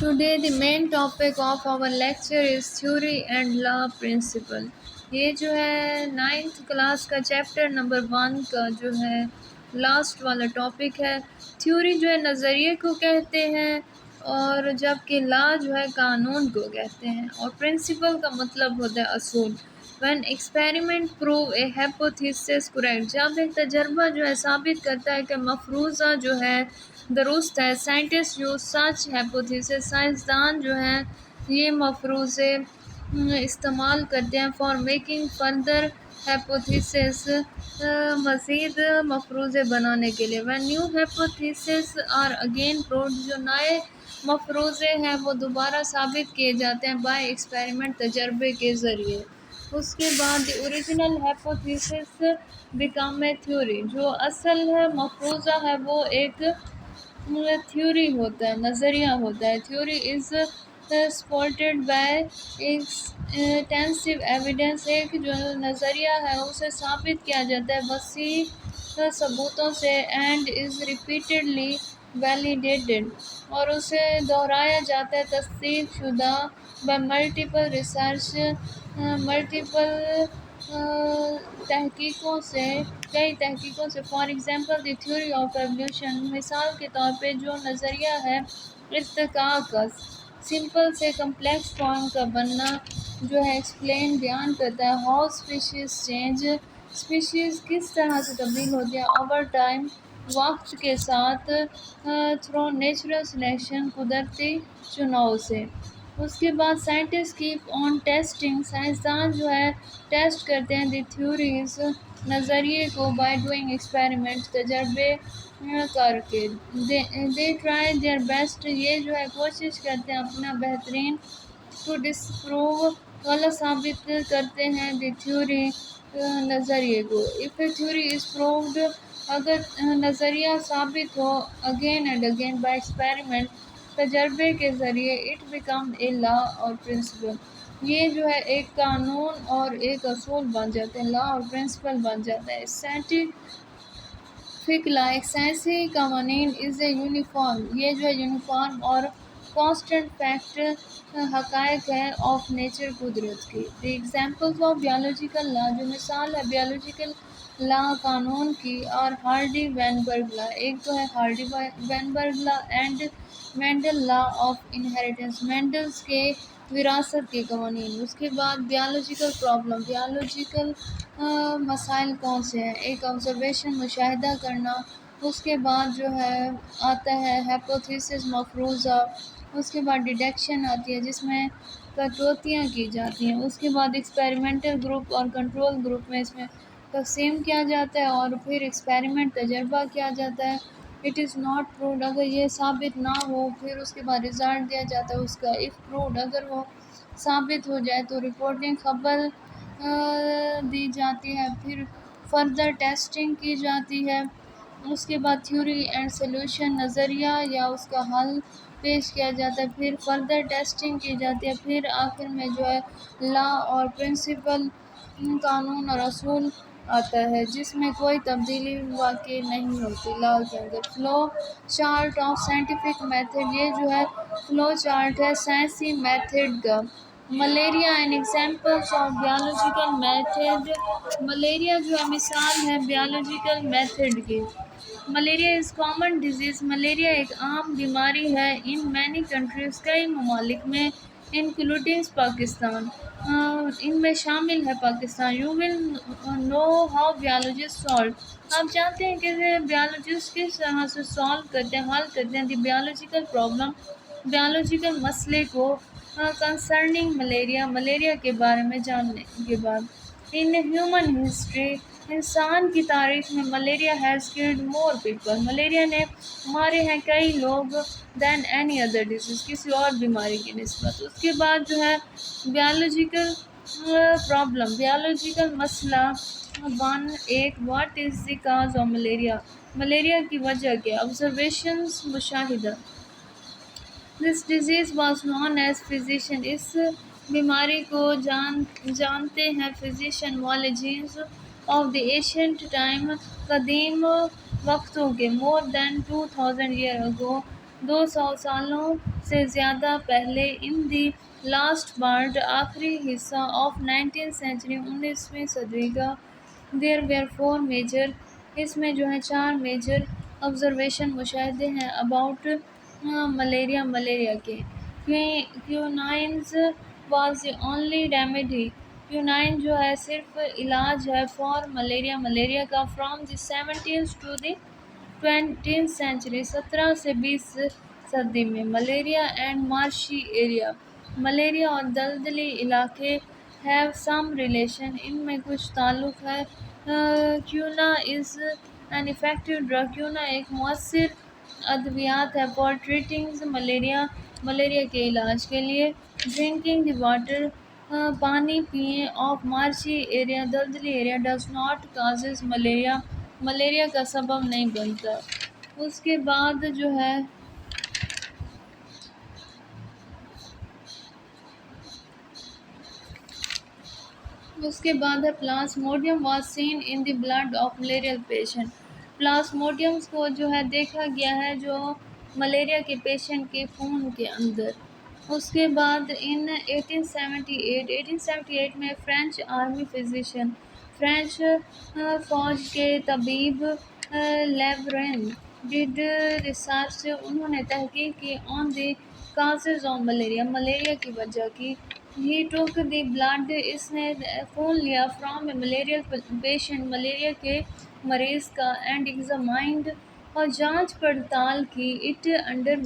Today the main topic of our lecture is theory and law principle. یہ جو ہے ninth class کا chapter number 1 کا جو ہے لاسٹ والا ٹاپک ہے. تھیوری جو ہے نظریے کو کہتے ہیں اور جبکہ لا جو ہے قانون کو کہتے ہیں اور پرنسپل کا مطلب ہوتا ہے اصول. When experiment prove a hypothesis correct, جب ایک تجربہ جو ہے ثابت کرتا ہے کہ مفروضہ جو ہے درست ہے. سائنٹسٹ جو سچ hypothesis، سائنسدان جو ہیں یہ مفروضے استعمال کرتے ہیں فار میکنگ فردر hypothesis، مزید مفروضے بنانے کے لیے. when new hypothesis are again proved، جو نئے مفروضے ہیں وہ دوبارہ ثابت کیے جاتے ہیں بائی ایکسپیریمنٹ، تجربے کے ذریعے. اس کے بعد the original hypothesis become a theory، جو اصل ہے مفروضہ ہے وہ ایک تھیوری ہوتا ہے، نظریہ ہوتا ہے. Theory is supported by extensive evidence, ایک جو نظریہ ہے اسے ثابت کیا جاتا ہے وسیع ثبوتوں سے. اینڈ از ریپیٹڈلی ویلیڈیٹڈ، اور اسے دہرایا جاتا ہے تصدیق شدہ بائی ملٹیپل ریسرچ، ملٹیپل تحقیقوں سے، کئی تحقیقوں سے. For example the theory of evolution, مثال کے طور پہ جو نظریہ ہے ارتقاء کا، سمپل سے کمپلیکس فارم کا بننا جو ہے ایکسپلین بیان کرتا ہے ہاؤ اسپیشیز چینج، اسپیشیز کس طرح سے تبدیل ہوتی ہے اوور ٹائم، وقت کے ساتھ، تھرو نیچرل سلیکشن، قدرتی چناؤ سے. اس کے بعد سائنٹسٹ کیپ آن ٹیسٹنگ، سائنسدان جو ہے ٹیسٹ کرتے ہیں دی تھیوریز، نظریے کو بائی ڈوئنگ ایکسپیریمنٹ، تجربے کر کے. دے ٹرائی دیئر بیسٹ، یہ جو ہے کوشش کرتے ہیں اپنا بہترین، ٹو ڈسپروو، غلط ثابت کرتے ہیں دی تھیوری، نظریے کو. If a theory is proved, اگر نظریہ ثابت ہو again and again by experiment, تجربے کے ذریعے، اٹ بیکم اے لا اور پرنسپل، یہ جو ہے ایک قانون اور ایک اصول بن جاتے ہیں، لا اور پرنسپل بن جاتا ہے. سائنٹیفک لا، ایک سائنسی قوانین، از اے یونیفارم، یہ جو ہے یونیفارم اور کانسٹنٹ فیکٹ، حقائق ہے آف نیچر، قدرت کی. دی ایگزامپلز آف بیولوجیکل لا، جو مثال ہے بیولوجیکل لا قانون کی، اور ہارڈی وینبرگ لا، ایک تو ہے Hardy Weinberg law and Mendel law of inheritance, Mendel's کے وراثت کے قوانین. اس کے بعد بیولوجیکل پرابلم، بیولوجیکل مسائل کون سے ہیں، ایک آبزرویشن، مشاہدہ کرنا. اس کے بعد جو ہے آتا ہے ہیپوتھیسس، مفروضہ. اس کے بعد ڈیڈکشن آتی ہے جس میں کٹوتیاں کی جاتی ہیں. اس کے بعد ایکسپیریمنٹل گروپ اور کنٹرول گروپ میں اس میں تقسیم کیا جاتا ہے، اور پھر ایکسپیریمنٹ، تجربہ کیا جاتا ہے. اٹ از ناٹ پروڈ، اگر یہ ثابت نہ ہو پھر اس کے بعد رزلٹ دیا جاتا ہے اس کا. اف پروڈ، اگر وہ ثابت ہو جائے تو رپورٹنگ، خبر دی جاتی ہے. پھر فردر ٹیسٹنگ کی جاتی ہے. اس کے بعد تھیوری اینڈ سولوشن، نظریہ یا اس کا حل پیش کیا جاتا ہے. پھر فردر ٹیسٹنگ کی جاتی ہے. پھر آخر میں جو ہے لا اور پرنسپل، قانون اور اصول آتا ہے جس میں کوئی تبدیلی واقع نہیں ہوتی لا کے اندر. Flow chart of scientific method, یہ جو ہے فلو چارٹ ہے سائنسی میتھڈ کا. Malaria and examples of biological method, malaria جو ہے مثال ہے بیولوجیکل میتھڈ کی. Malaria is common disease, malaria ایک عام بیماری ہے ان مینی کنٹریز، کئی ممالک میں، انکلوڈنگ پاکستان، ان میں شامل ہے Pakistan. You will know how biologist solve, آپ جانتے ہیں کہ بیولوجسٹ کس طرح سے سالو کرتے ہیں، حل کرتے ہیں دی بیولوجیکل پرابلم، بیولوجیکل مسئلے کو، کنسرننگ ملیریا، ملیریا کے بارے میں جاننے کے بعد. ان ہیومن ہسٹری، انسان کی تاریخ میں malaria has killed more people, malaria نے مارے ہیں کئی لوگ دین اینی ادر ڈیزیز، کسی اور بیماری کی نسبت. اس کے بعد جو ہے بیولوجیکل پرابلم، بیولوجیکل مسئلہ. ایک what is the cause of malaria, malaria کی وجہ کیا. آبزرویشنز، مشاہدہ. This disease was known as physician, اس بیماری کو جانتے ہیں فزیشین والجینز آف دی ایشینٹ ٹائم، قدیم وقتوں کے. مور دین 2000 ایئر اگو، 200 سالوں سے زیادہ پہلے ان دی لاسٹ پارٹ آخری حصہ آف 19th سینچری 19ویں صدی کا دیر ویئر فور میجر اس میں جو ہے 4 میجر آبزرویشن مشاہدے ہیں اباؤٹ ملیریا کے quinines was the only remedy quinine جو ہے صرف علاج ہے فار ملیریا کا from the 17th to the 20th century 17 سے 20 صدی میں malaria and marshy area malaria اور دلدلی علاقے ہیو سم ریلیشن ان میں کچھ تعلق ہے quinoa is an effective drug quinoa ایک مؤثر ادویات ہے فار ٹریٹنگ ملیریا کے علاج کے لیے ڈرنکنگ دی واٹر پانی پئیں آف مارشی ایریا دلدلی area does not causes malaria کا سبب نہیں بنتا اس کے بعد جو ہے plasmodium was seen in the blood of malarial patient plasmodiums کو جو ہے دیکھا گیا ہے جو ملیریا کے پیشنٹ کے خون کے اندر اس کے بعد ان 1878 میں فرینچ آرمی فزیشین فرینچ فوج کے طبیب لیورین ڈیڈ ریسرچ انہوں نے تحقیق کی آن دی کازز آف ملیریا کی وجہ کی ہی ٹوک دی بلڈ اس نے خون لیا فرام اے ملیریل پیشنٹ ملیریا کے مریض کا اینڈ ایگزامائنڈ اور جانچ پڑتال کی اٹ انڈر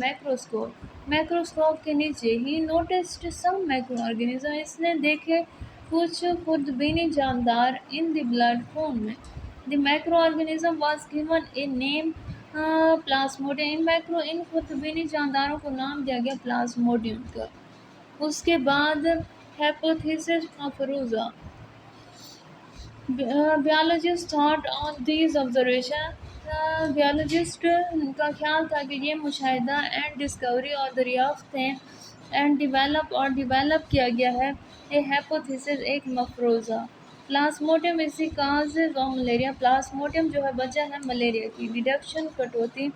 مائکروسکوپ کے نیچے ہی نوٹسڈ سم مائکرو آرگینزم اس نے دیکھے کچھ خود بینی جاندار ان دی بلڈ خون میں the micro organism was given a name plasmodium ان خود بینی جانداروں کو نام دیا گیا پلاسموڈیم کا اس کے بعد ہیپوتھیسس مفروضہ بیالوجسٹ تھاٹ آن دیز آبزرویشن بیالوجسٹ کا خیال تھا کہ یہ مشاہدہ اینڈ ڈسکوری اور دریافت ہیں اینڈ ڈیولپ کیا گیا ہے اے ہیپوتھیسس ایک مفروضہ پلاسموڈیم is the cause of malaria پلاسموڈیم جو ہے وجہ ہے ملیریا کی ڈیڈکشن کٹوتی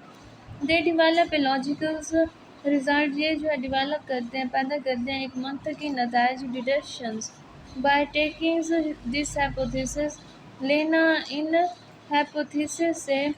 they develop a logical result یہ جو ہے ڈیولپ کرتے ہیں پیدا کرتے ہیں ایک منطقی نتائج ڈیڈکشنز بائی ٹیکنگ دس ہیپوتھیسس لینا ان ہیپوتھیسس سے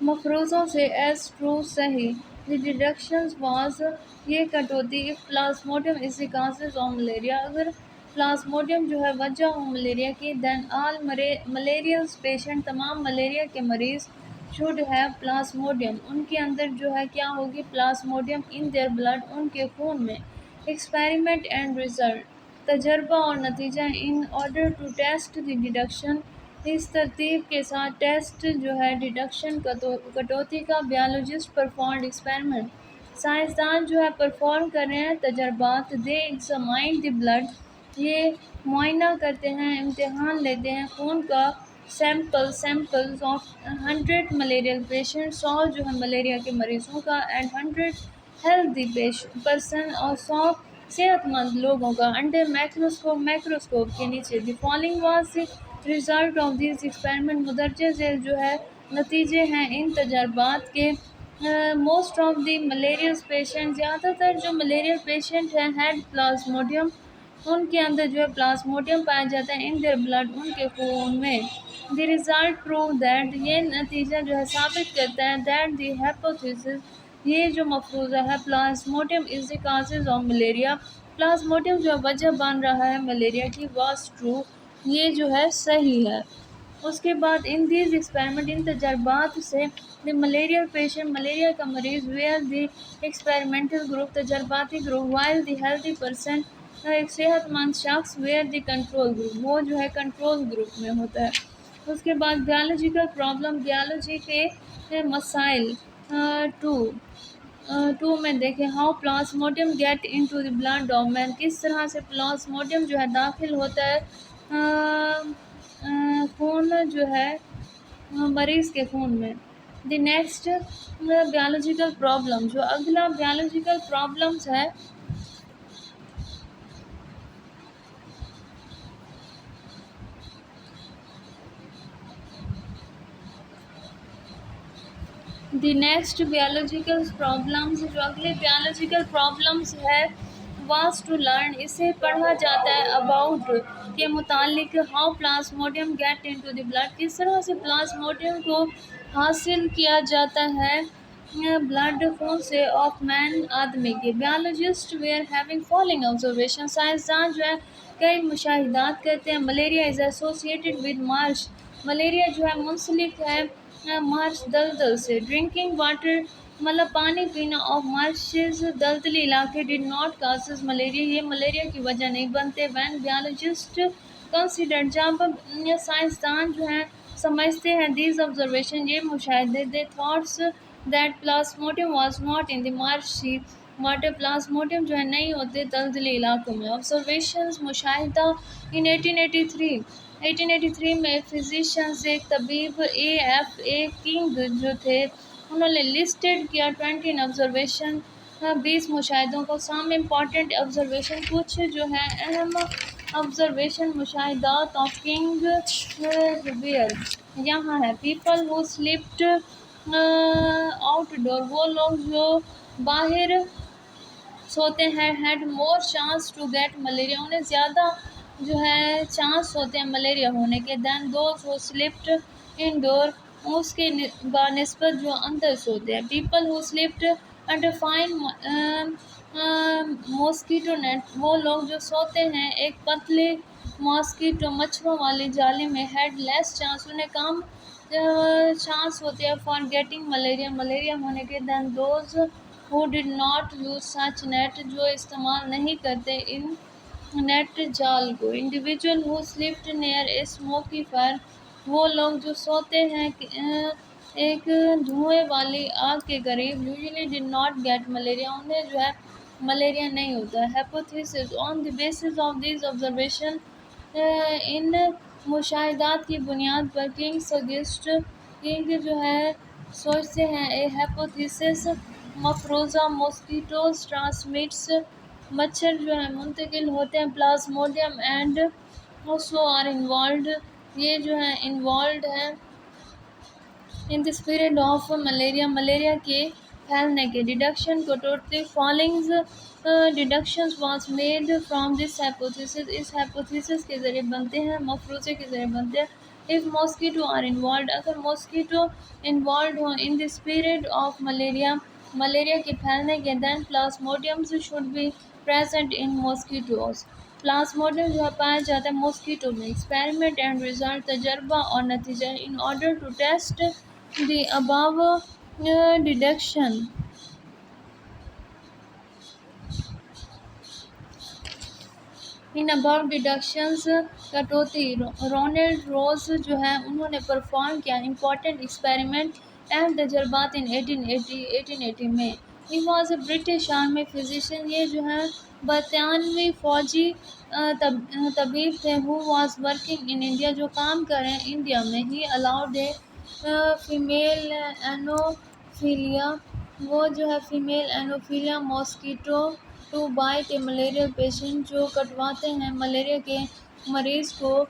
مفروضوں سے ایز ٹرو صحیح دی ڈیڈکشنز واز یہ کٹوتی if plasmodium is the causes of malaria اگر پلاسموڈیم جو ہے وجہ ہو ملیریا کی دین آل ملیریل پیشنٹ تمام ملیریا کے مریض شوڈ ہیو پلاسموڈیم ان کے اندر جو ہے کیا ہوگی پلاسموڈیم ان دیئر بلڈ ان کے خون میں ایکسپیریمنٹ اینڈ ریزلٹ تجربہ اور نتیجہ in order to test the deduction اس ترتیب کے ساتھ ٹیسٹ جو ہے ڈیڈکشن کٹوتی کا بیالوجسٹ پرفارمڈ ایکسپیریمنٹ سائنسدان جو ہے پرفارم کر رہے ہیں تجربات دے ایگزامائن دی بلڈ یہ معائنہ کرتے ہیں امتحان لیتے ہیں خون کا سیمپلز آف 100 ملیریل پیشنٹ 100 جو ہے ملیریا کے مریضوں کا اینڈ 100 ہیلتھی پرسن اور 100 صحت مند لوگوں کا انڈر مائکروسکوپ کے نیچے the following was the result of these experiment مدرجہ ذیل جو ہے نتیجے ہیں ان تجربات کے most of the malarial patient زیادہ تر جو ملیریل پیشنٹ ہیں ہیڈ پلاسموڈیم ان کے اندر جو ہے پلاسموڈیم پایا جاتا ہے ان دیئر بلڈ ان کے خون میں دی ریزلٹ پروو دیٹ یہ نتیجہ جو ہے ثابت کرتا ہے دیٹ دی ہیپوتھیسس یہ جو مفروضہ ہے پلاسموڈیم is the causes of malaria پلاسموڈیم جو وجہ بن رہا ہے ملیریا کی واز ٹرو یہ جو ہے صحیح ہے اس کے بعد ان دیز ایکسپیریمنٹ ان تجربات سے دی ملیریا پیشنٹ ملیریا کا مریض ویئر دی ایکسپیریمنٹل گروپ تجرباتی گروپ وائل دی ہیلتھی پرسن ایک صحت مند شخص ویئر دی کنٹرول گروپ وہ جو ہے کنٹرول گروپ میں ہوتا ہے اس کے بعد بیالوجیکل پرابلم بیالوجی کے مسائل ٹو میں دیکھیں how plasmodium get into the blood of man کس طرح سے پلاسموڈیم جو ہے داخل ہوتا ہے خون جو ہے مریض کے خون میں دی نیکسٹ بیالوجیکل پرابلم جو اگلا بیالوجیکل پرابلمس ہے دی نیکسٹ بیولوجیکل پرابلمس، جو اگلے بیولوجیکل پرابلمس ہے، واز ٹو لرن، اسے پڑھا جاتا ہے اباؤٹ کے متعلق، how plasmodium get into the blood, کس طرح سے پلازموڈیم کو حاصل کیا جاتا ہے بلڈ خون سے آف مین آدمی کے۔ Biologist were having following observation, سائنسدان جو ہے کئی مشاہدات کرتے ہیں۔ Malaria is associated with marsh, malaria جو ہے منسلک ہے مارش دلدل سے۔ ڈرنکنگ واٹر مطلب پانی پینا آف مارشز، دلدلی علاقے، ڈڈ ناٹ کازز ملیریا، یہ ملیریا کی وجہ نہیں بنتے۔ وین بیولوجسٹ کنسیڈر، جب سائنسدان جو ہیں سمجھتے ہیں دیز آبزرویشن، یہ مشاہدے، they thoughts that plasmodium was not in the marshy water, plasmodium جو ہے نہیں ہوتے دلدلی علاقوں میں۔ آبزرویشنز، مشاہدہ۔ ان 1883 میں فزیشینز، ایک طبیب اے ایف اے کنگ جو تھے، انہوں نے لسٹڈ کیا 20 آبزرویشن، 20 مشاہدوں کو۔ سام امپورٹنٹ آبزرویشن، کچھ جو ہے اہم آبزرویشن مشاہدات آف کنگ ویئر یہاں ہے۔ People who slept outdoor, وہ لوگ جو باہر سوتے ہیں، had more chance to get malaria, انہیں زیادہ جو ہے چانس ہوتے ہیں ملیریا ہونے کے، دین دوز ہو سلیپڈ ان ڈور، اس کے بنسبت جو اندر سوتے ہیں۔ People who sleeped under fine mosquito net, وہ لوگ جو سوتے ہیں ایک پتلے ماسکیٹو مچھروں والی جالی میں، ہیڈ لیس چانس، انہیں کم چانس ہوتے ہیں فار گیٹنگ ملیریا، ملیریا ہونے کے، دین those who did not use such net، جو استعمال نہیں کرتے ان نیٹ جال کو۔ Individual who slept near a smoky fire، وہ لوگ جو سوتے ہیں ایک دھوئیں والی آگ کے قریب، usually did not get malaria، انہیں جو ہے ملیریا نہیں ہوتا ہے۔ hypothesis، on the basis of these observation، ان مشاہدات کی بنیاد پر کنگ جو ہے سوچتے ہیں، اے ہیپوتھیسس مفروضہ، ماسکیٹوز ٹرانسمٹس، مچھر جو ہے منتقل ہوتے ہیں، plasmodium and also are involved, یہ جو ہے انوالوڈ ہے in the spread of malaria, malaria کے پھیلنے کے۔ ڈیڈکشن کو توڑتے، following deductions was made from this hypothesis, اس ہیپوتھیسس کے ذریعے بنتے ہیں، مفروضے کے ذریعے بنتے ہیں۔ if mosquito are involved، اگر ماسکیٹو انوالوڈ ہوں in the spread of malaria, malaria کے پھیلنے کے، then plasmodiums should be present in mosquitoes, plasmodium جو ہے پایا جاتا ہے ماسکیٹو میں۔ ایکسپیریمنٹ اینڈ ریزلٹ، تجربہ اور نتیجہ۔ In order to test the above deduction, in above deductions کٹوتی، رونلڈ روز جو ہے انہوں نے پرفارم کیا امپورٹنٹ ایکسپیریمنٹ اہم تجربات ان 1880 میں۔ He was a British army physician, یہ جو ہے برطانوی فوجی طبیب تھے، who was working in India, جو کام کریں انڈیا میں۔ ہی الاؤڈ اے فیمیل اینوفیلیا، وہ جو ہے female anopheles mosquito to bite a malaria patient, جو کٹواتے ہیں ملیریا کے مریض کو۔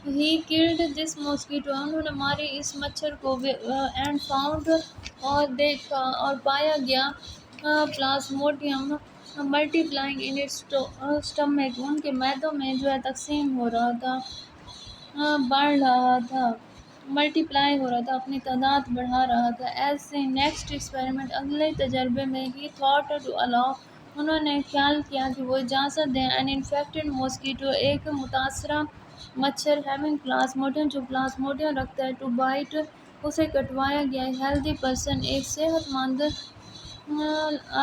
ہی کلڈ دس ماسکیٹو، انہوں نے ماری اس مچھر کو، اینڈ فاؤنڈ، اور دیکھا اور پایا گیا plasmodium multiplying in its stomach, ان کے معدوں میں جو ہے تقسیم ہو رہا تھا، بڑھ رہا تھا، ملٹی پلائی ہو رہا تھا، اپنی تعداد بڑھا رہا تھا۔ ایز اے نیکسٹ ایکسپیریمنٹ، اگلے تجربے میں، ہی تھاٹ ٹو الاؤ، انہوں نے خیال کیا کہ وہ اجازت دیں، این انفیکٹڈ ماسکیٹو، ایک متاثرہ مچھر، ہیونگ پلازموڈیم، جو پلازموڈیم رکھتا ہے، ٹو بائٹ، اسے کٹوایا گیا، ہیلدی پرسن، ایک صحت مند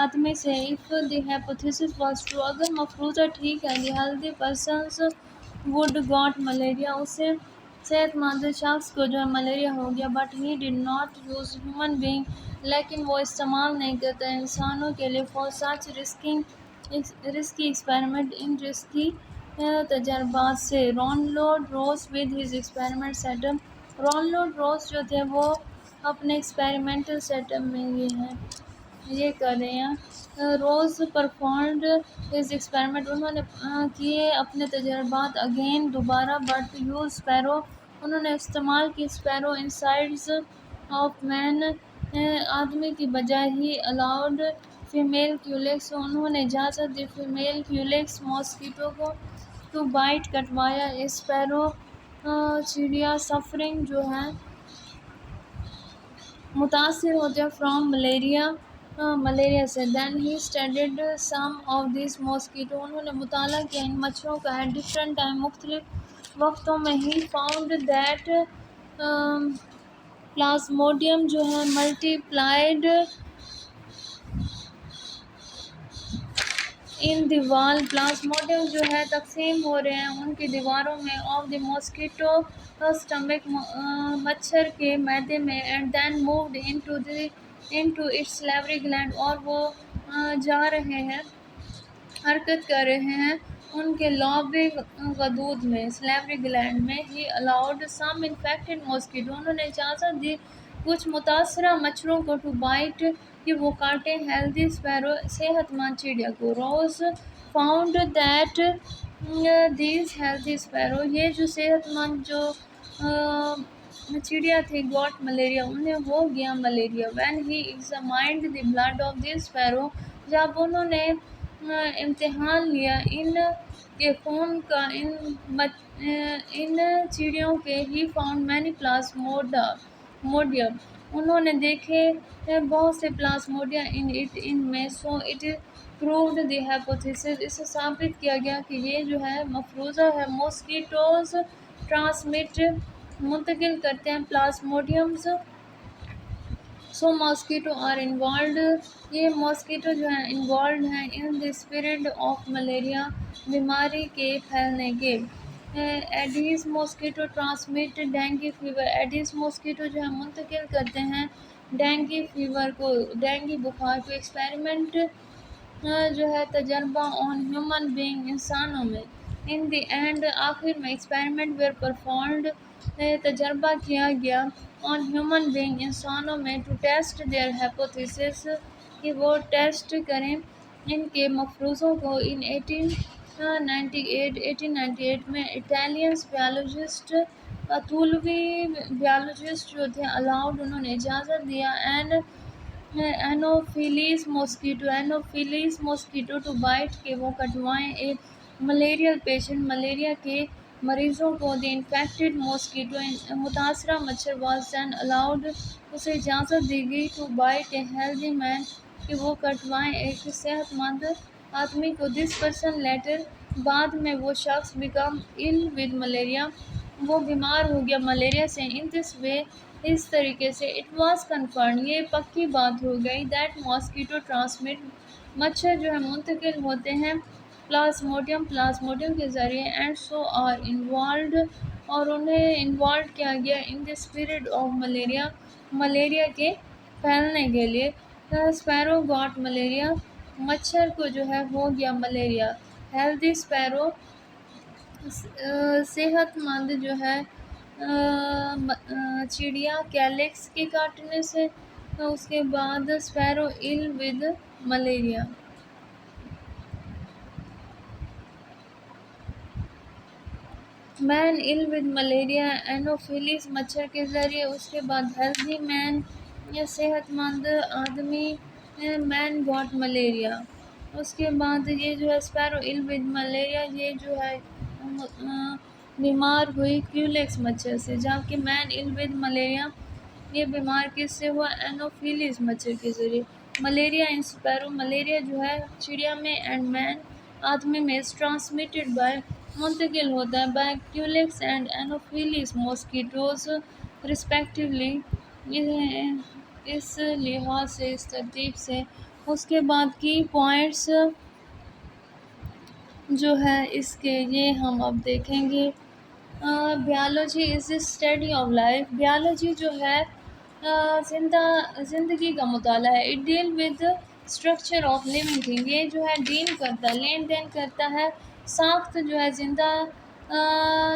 آدمی سے۔ If the hypothesis was true, اگر مفروضہ ٹھیک ہے، the healthy persons would got malaria, اسے صحت مند شخص کو جو ہے ملیریا ہو گیا، but he did not use human being, لیکن وہ استعمال نہیں کرتا انسانوں کے لیے، فار سچ رسکی ایکسپیریمنٹ، ان رسکی تجربات سے۔ Ronald Ross with his experiment set up, Ronald Ross جو تھے وہ اپنے ایکسپیریمنٹل سیٹ اپ میں یہ کر رہے ہیں۔ روز پرفارمڈ ہز ایکسپیریمنٹ، انہوں نے کیے اپنے تجربات، اگین دوبارہ، بٹ یوز اسپیرو، انہوں نے استعمال کی اسپیرو انسائڈز آف مین آدمی کی بجائے ہی الاؤڈ فیمیل کیولیکس، انہوں نے اجازت دی فیمیل کیولیکس ماسکیٹو کو ٹو بائٹ کٹوایا اسپیرو چڑیا سفرنگ جو ہے متاثر ہوتے ہیں فرام ملیریا سے. Then he studied some of these mosquito, انہوں نے مطالعہ کیا ان مچھروں کا ایٹ ڈفرنٹ ٹائم مختلف وقتوں میں. ہی فاؤنڈ دیٹ پلازموڈیم جو ہے ملٹی پلائڈ ان دی وال، پلازموڈیم جو ہے تقسیم ہو رہے ہیں ان کی دیواروں میں آف دی ماسکیٹو اسٹمک مچھر کے معدے میں. And then moved into its salivary gland, اور وہ جا رہے ہیں حرکت کر رہے ہیں ان کے لابی غدود میں سلیوری گلینڈ میں. ہی الاؤڈ سم انفیکٹڈ ماسکیٹو، انہوں نے اجازت دی کچھ متاثرہ مچھروں کو ٹو بائٹ کہ وہ کاٹیں ہیلدی اسپیرو صحت مند چڑیا کو. Ross found that these healthy sparrow, یہ جو صحت مند جو چڑیا تھی گاٹ ملیریا، انہیں ہو گیا malaria. When he examined the blood of the sparrow, جب انہوں نے امتحان لیا ان کے خون کا ان چڑیوں کے. ہی فاؤنڈ مینی پلازموڈیم، انہوں نے دیکھے بہت سے پلازموڈیا ان میں. So it proved the hypothesis, اسے ثابت کیا گیا کہ یہ جو ہے مفروضہ ہے ماسکیٹوز ٹرانسمٹ منتقل کرتے ہیں plasmodiums. So mosquito are involved, یہ ماسکیٹو جو ہیں انوالوڈ ہیں in the spread of malaria بیماری کے پھیلنے کے. Aedes mosquito transmit dengue fever, Aedes mosquito جو ہے منتقل کرتے ہیں ڈینگی فیور کو، ڈینگی بخار کو. ایکسپیریمنٹ جو ہے تجربہ آن ہیومن بینگ انسانوں میں. ان دی اینڈ آخر میں ایکسپیریمنٹ ویئر پرفارمڈ تجربہ کیا گیا آن ہیومن بینگ انسانوں میں ٹو ٹیسٹ دیئر ہائپوتھیسس کہ وہ ٹیسٹ کریں ان کے مفروضوں کو. ان 1898 میں اٹیلین بیالوجسٹ اطالوی بیالوجسٹ جو تھے الاؤڈ، انہوں نے اجازت دیا اینوفیلیز ماسکیٹو ٹو بائٹ کہ وہ کٹوائیں ایک ملیریل پیشنٹ ملیریا کے مریضوں کو. دی انفیکٹڈ ماسکیٹو، متاثرہ مچھر واز دین الاؤڈ، اسے اجازت دی گئی ٹو بائٹ اے ہیلدی مین کہ وہ کٹوائیں ایک صحت مند آدمی کو. دس پرسن لیٹر، بعد میں وہ شخص بیکم ال ود ملیریا، وہ بیمار ہو گیا ملیریا سے. ان دس وے، اس طریقے سے. اٹ واز کنفرمڈ، یہ پکی بات ہو گئی دیٹ ماسکیٹو ٹرانسمٹ، مچھر جو ہے منتقل ہوتے ہیں پلازموڈیم کے ذریعے. اینڈ سو آر انوالوڈ، اور انہیں انوالوڈ کیا گیا ان the spread of malaria, malaria کے پھیلنے کے لیے. اسپیرو گاٹ ملیریا، مچھر کو جو ہے ہو گیا ملیریا. ہیلدی اسپیرو، صحت مند جو ہے چڑیا کیلیکس کے کاٹنے سے. اس کے بعد اسپیرو ال ود ملیریا. مین ال ود ملیریا اینوفیلیز مچھر کے ذریعے. اس کے بعد ہیلدی مین، یا صحت مند آدمی مین گاٹ ملیریا. اس کے بعد یہ جو ہے اسپیرو ال ود ملیریا، یہ جو ہے بیمار ہوئی کیولیکس مچھر سے. جبکہ مین ال ود ملیریا، یہ بیمار کس سے ہوا؟ اینوفیلیز مچھر کے ذریعے. ملیریا ان اسپیرو، ملیریا جو ہے چڑیا میں اینڈ مین آدمی میں از ٹرانسمیٹڈ بائی، منتقل ہوتا ہے بائی کیولیکس اینڈ اینوفیلیز ماسکیٹوز رسپیکٹیولی. اس لحاظ سے، اس ترتیب سے. اس کے بعد کی پوائنٹس جو ہے اس کے یہ ہم اب دیکھیں گے. Biology is the study of life, biology جو ہے زندگی کا مطالعہ ہے. It deal with structure of living thing, یہ جو ہے ڈیل کرتا ہے، لین دین کرتا ہے ساخت جو ہے زندہ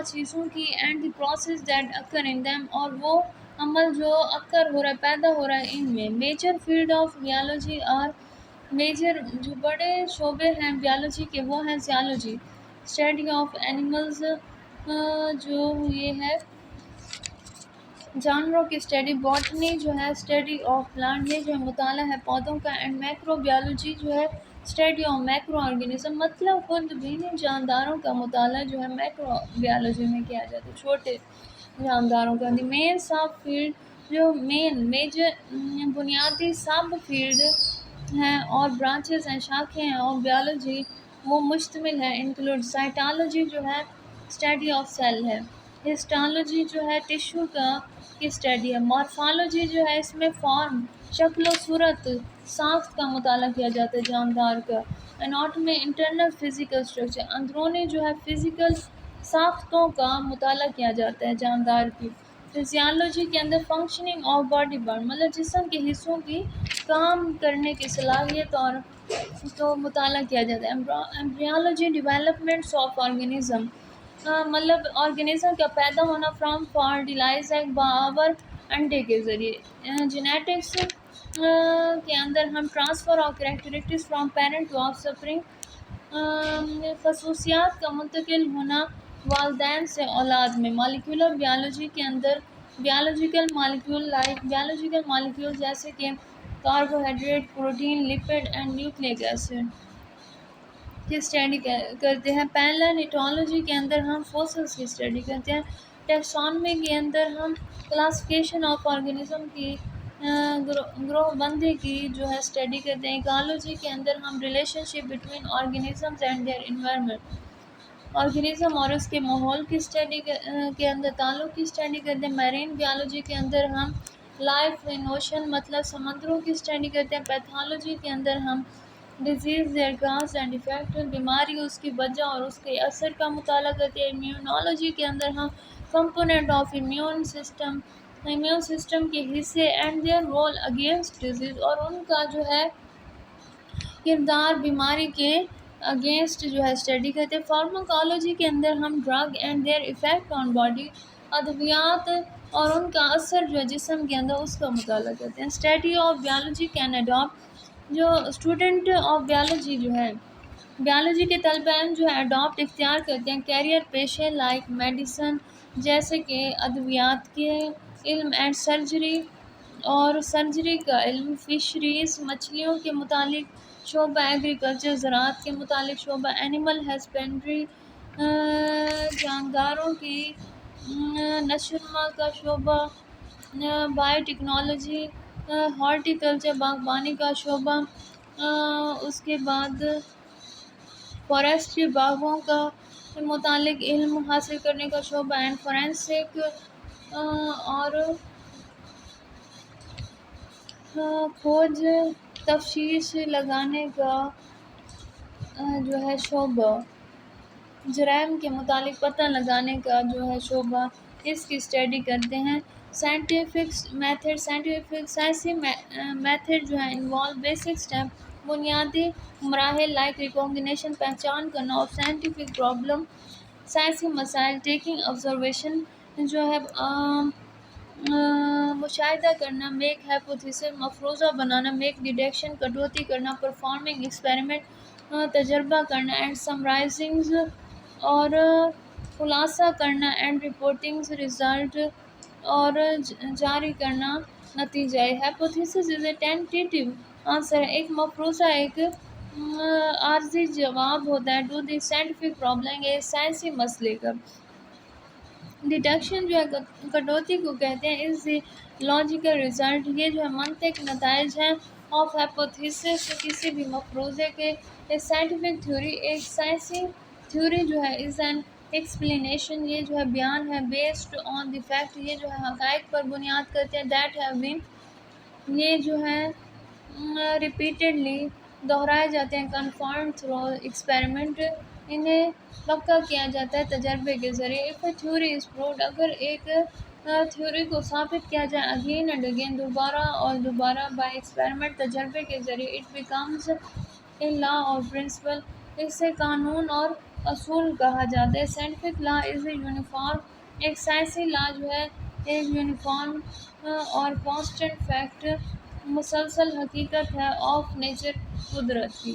چیزوں کی. And the process that occur in them, اور وہ عمل جو اکر ہو رہا ہے، پیدا ہو رہا ہے ان میں. Major field of biology are, major جو بڑے شعبے ہیں بیالوجی کے وہ ہیں زیالوجی، اسٹڈی آف اینیملز جو یہ ہے جانوروں کی اسٹڈی، باٹنی جو ہے اسٹڈی آف پلانٹ، یہ جو ہے مطالعہ ہے پودوں کا، اینڈ مائکرو بایولوجی جو ہے اسٹڈی آف مائکرو آرگینزم، مطلب خود بینی جانداروں کا مطالعہ جو ہے مائکرو بایولوجی میں کیا جاتا ہے، چھوٹے جانداروں کا۔ دی مین سب فیلڈ جو میجر بنیادی سب فیلڈ ہیں اور برانچز ہیں، شاخیں ہیں اور بایولوجی وہ مشتمل ہے، انکلوڈ سائٹالوجی جو ہے اسٹڈی آف سیل ہے، ہسٹالوجی جو ہے ٹیشو کی اسٹڈی ہے، مارفالوجی جو ہے اس میں فارم، شکل و صورت، ساخت کا مطالعہ کیا جاتا ہے جاندار کا، اناٹمی انٹرنل فزیکل اسٹرکچر، اندرونی جو ہے فزیکل ساختوں کا مطالعہ کیا جاتا ہے جاندار کی، فزیالوجی کے اندر فنکشننگ آف باڈی پارٹ، مطلب جسم کے حصوں کی کام کرنے کی صلاحیت اور تو مطالعہ کیا جاتا ہے، ایمبریالوجی ڈیولپمنٹس آف آرگینزم، مطلب آرگینزم کا پیدا ہونا فرام فرٹیلائز ایگ باور انڈے کے ذریعے، جینیٹکس کے اندر ہم transfer of characteristics from parent to offspring, خصوصیات کا منتقل ہونا والدین سے اولاد میں، مالیکولر بایولوجی کے اندر بایولوجیکل مالیکول جیسے کہ carbohydrate, protein, lipid and nucleic acid کی اسٹڈی کرتے ہیں، پیلیونٹولوجی کے اندر ہم فوسلز کی اسٹڈی کرتے ہیں، ٹیکسانومی کے اندر ہم کلاسیفیکیشن آف آرگینزم کی گروہ بندی کی جو ہے اسٹڈی کرتے ہیں، ایکالوجی کے اندر ہم relationship between organisms and their environment, organism اور اس کے ماحول کی اسٹڈی کے اندر تعلق کی اسٹڈی کرتے ہیں، میرین بایولوجی کے اندر ہم لائف ان اوشن مطلب سمندروں کی اسٹڈی کرتے ہیں، پیتھالوجی کے اندر ہم disease, their cause and effect, بیماری اس کی وجہ اور اس کے اثر کا مطالعہ کرتے ہیں، امیونولوجی کے اندر ہم کمپوننٹ آف امیون سسٹم کے حصے and their role against disease اور ان کا جو ہے کردار بیماری کے اگینسٹ جو ہے اسٹڈی کرتے ہیں، فارماکالوجی کے اندر ہم drug and their effect on body, ادویات اور ان کا اثر جو ہے جسم کے اندر اس کا مطالعہ کرتے ہیں، study of biology can adapt, جو اسٹوڈنٹ آف بایولوجی جو ہے بایولوجی کے طالب علم جو ہے اڈاپٹ اختیار کرتے ہیں کیریئر پیشے لائک میڈیسن جیسے کہ ادویات کے علم اینڈ سرجری اور سرجری کا علم، فشریز مچھلیوں کے متعلق شعبہ، ایگریکلچر زراعت کے متعلق شعبہ، اینیمل ہسبینڈری جانداروں کی نشو و نما کا شعبہ، بایو ٹیکنالوجی، ہارٹی کلچر باغبانی کا شعبہ، اس کے بعد فارسٹری باغوں کا متعلق علم حاصل کرنے کا شعبہ، اینڈ فورینسک اور کھوج تفتیش لگانے کا جو ہے شعبہ، جرائم کے متعلق پتہ لگانے کا جو ہے شعبہ، اس کی اسٹڈی کرتے ہیں، سائنسی میتھڈ جو ہے انوالو بیسک اسٹیپ، بنیادی مراحل لائک ریکگنیشن پہچان کرنا آف سائنٹیفک پرابلم، سائنسی مسائل، ٹیکنگ آبزرویشن جو ہے مشاہدہ کرنا، میک ہائپوتھیسس مفروضہ بنانا، میک ڈیڈکشن کٹوتی کرنا، پرفارمنگ ایکسپیریمنٹ تجربہ کرنا، اینڈ سمرائزنگ اور خلاصہ کرنا، اینڈ رپورٹنگ رزلٹ اور جاری کرنا نتیجہ۔ ہائپوتھیسس از اے ٹینٹیٹیو آنسر، ایک مفروضہ ایک عارضی جواب ہوتا ہے ٹو دی سائنٹیفک پرابلم، ایک سائنسی مسئلے کا۔ ڈیڈکشن جو ہے کٹوتی کو کہتے ہیں، از دی لاجیکل ریزلٹ، یہ جو ہے منطق نتائج ہیں، آف ہائپوتھیسس کسی بھی مفروضے کے، ایک سائنٹیفک تھیوری ایک سائنسی تھیوری جو ہے از این ایکسپلینیشن، یہ جو ہے بیان ہے، بیسڈ آن دی فیکٹ، یہ جو ہے حقائق پر بنیاد کرتے ہیں، دیٹ ہیو بین، یہ جو ہے ریپیٹڈلی دہرائے جاتے ہیں، کنفرمڈ تھرو ایکسپیریمنٹ، انہیں پکا کیا جاتا ہے تجربے کے ذریعے، if a theory is proved, اگر ایک تھیوری کو ثابت کیا جائے اگین اینڈ اگین، دوبارہ اور دوبارہ، بائی ایکسپیریمنٹ تجربے کے ذریعے، اٹ بیکمز اے لا اور پرنسپل، اسے قانون اور اصول کہا جاتا ہے، scientific law is a uniform, ایک سائنسی لا جو ہے ایک یونیفارم اور کانسٹنٹ فیکٹ، مسلسل حقیقت ہے، آف نیچر، قدرت کی۔